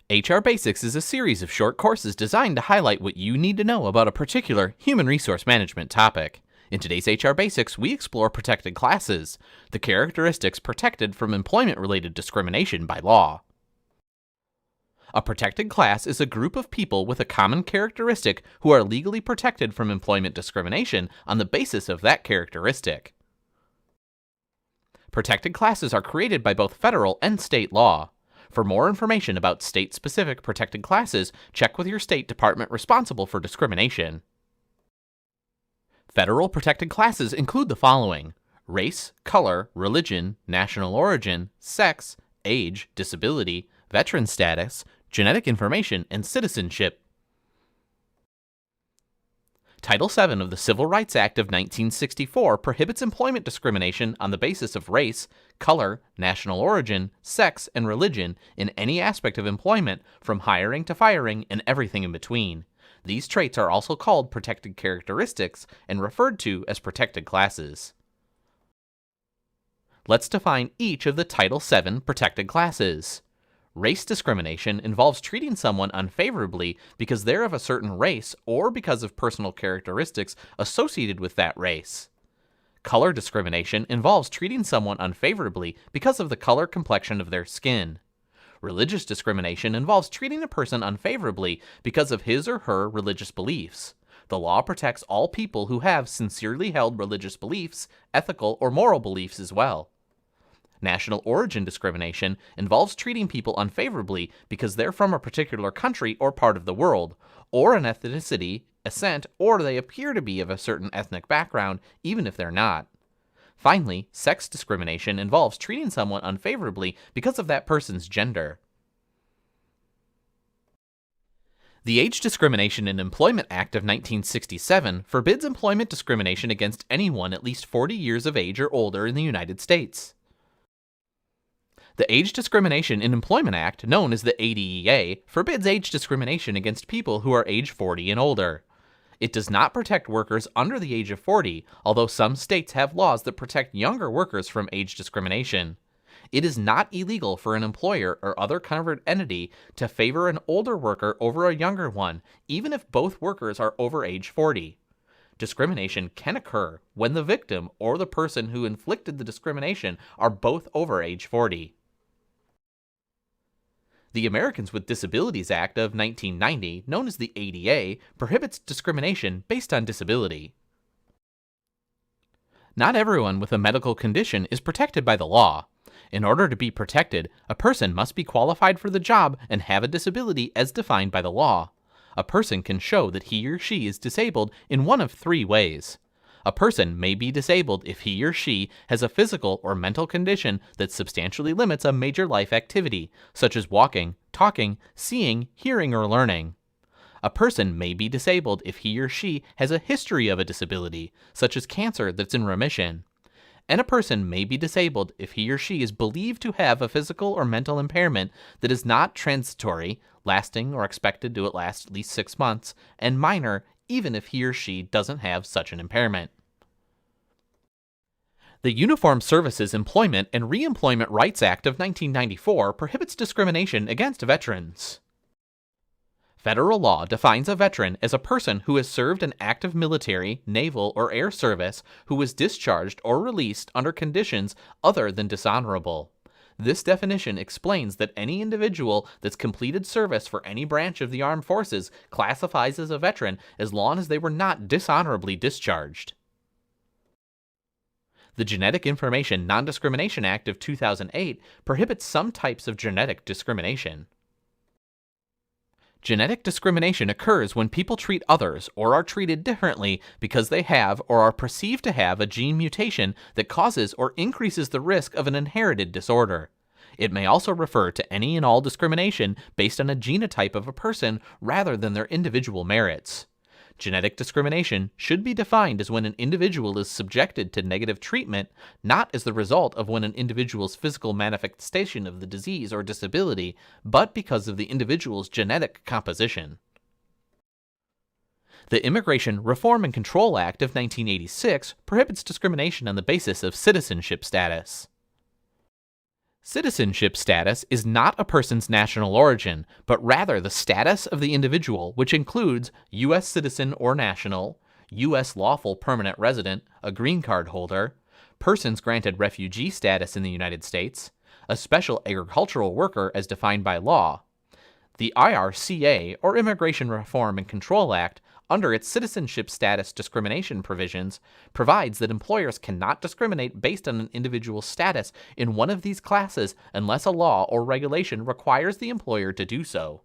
HR Basics is a series of short courses designed to highlight what you need to know about a particular human resource management topic. In today's HR Basics, we explore protected classes, the characteristics protected from employment-related discrimination by law. A protected class is a group of people with a common characteristic who are legally protected from employment discrimination on the basis of that characteristic. Protected classes are created by both federal and state law. For more information about state-specific protected classes, check with your state department responsible for discrimination. Federal protected classes include the following: race, color, religion, national origin, sex, age, disability, veteran status, genetic information, and citizenship. Title VII of the Civil Rights Act of 1964 prohibits employment discrimination on the basis of race, color, national origin, sex, and religion in any aspect of employment, from hiring to firing and everything in between. These traits are also called protected characteristics and referred to as protected classes. Let's define each of the Title VII protected classes. Race discrimination involves treating someone unfavorably because they're of a certain race or because of personal characteristics associated with that race. Color discrimination involves treating someone unfavorably because of the color complexion of their skin. Religious discrimination involves treating a person unfavorably because of his or her religious beliefs. The law protects all people who have sincerely held religious beliefs, ethical or moral beliefs as well. National origin discrimination involves treating people unfavorably because they're from a particular country or part of the world, or an ethnicity, ascent, or they appear to be of a certain ethnic background, even if they're not. Finally, sex discrimination involves treating someone unfavorably because of that person's gender. The Age Discrimination in Employment Act of 1967 forbids employment discrimination against anyone at least 40 years of age or older in the United States. The Age Discrimination in Employment Act, known as the ADEA, forbids age discrimination against people who are age 40 and older. It does not protect workers under the age of 40, although some states have laws that protect younger workers from age discrimination. It is not illegal for an employer or other covered entity to favor an older worker over a younger one, even if both workers are over age 40. Discrimination can occur when the victim or the person who inflicted the discrimination are both over age 40. The Americans with Disabilities Act of 1990, known as the ADA, prohibits discrimination based on disability. Not everyone with a medical condition is protected by the law. In order to be protected, a person must be qualified for the job and have a disability as defined by the law. A person can show that he or she is disabled in one of three ways. A person may be disabled if he or she has a physical or mental condition that substantially limits a major life activity, such as walking, talking, seeing, hearing, or learning. A person may be disabled if he or she has a history of a disability, such as cancer that's in remission. And a person may be disabled if he or she is believed to have a physical or mental impairment that is not transitory, lasting or expected to last at least 6 months, and minor even if he or she doesn't have such an impairment. The Uniformed Services Employment and Reemployment Rights Act of 1994 prohibits discrimination against veterans. Federal law defines a veteran as a person who has served an active military, naval, or air service who was discharged or released under conditions other than dishonorable. This definition explains that any individual that's completed service for any branch of the armed forces classifies as a veteran as long as they were not dishonorably discharged. The Genetic Information Non-Discrimination Act of 2008 prohibits some types of genetic discrimination. Genetic discrimination occurs when people treat others or are treated differently because they have or are perceived to have a gene mutation that causes or increases the risk of an inherited disorder. It may also refer to any and all discrimination based on a genotype of a person rather than their individual merits. Genetic discrimination should be defined as when an individual is subjected to negative treatment, not as the result of when an individual's physical manifestation of the disease or disability, but because of the individual's genetic composition. The Immigration Reform and Control Act of 1986 prohibits discrimination on the basis of citizenship status. Citizenship status is not a person's national origin, but rather the status of the individual, which includes U.S. citizen or national, U.S. lawful permanent resident, a green card holder, persons granted refugee status in the United States, a special agricultural worker as defined by law. The IRCA, or Immigration Reform and Control Act, under its citizenship status discrimination provisions, provides that employers cannot discriminate based on an individual's status in one of these classes unless a law or regulation requires the employer to do so.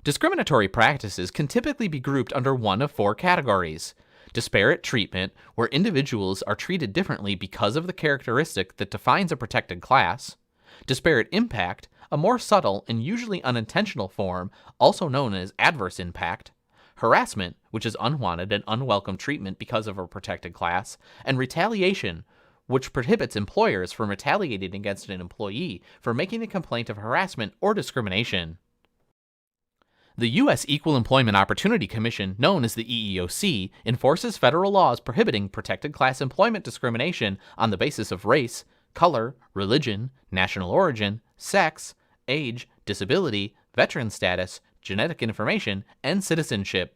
Discriminatory practices can typically be grouped under one of four categories. Disparate treatment, where individuals are treated differently because of the characteristic that defines a protected class. Disparate impact, a more subtle and usually unintentional form, also known as adverse impact. Harassment, which is unwanted and unwelcome treatment because of a protected class. And retaliation, which prohibits employers from retaliating against an employee for making a complaint of harassment or discrimination. The U.S. Equal Employment Opportunity Commission, known as the EEOC, enforces federal laws prohibiting protected class employment discrimination on the basis of race, color, religion, national origin, sex, age, disability, veteran status, genetic information, and citizenship.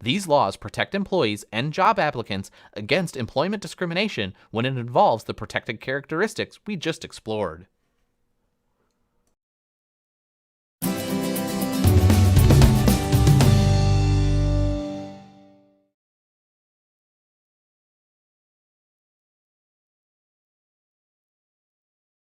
These laws protect employees and job applicants against employment discrimination when it involves the protected characteristics we just explored.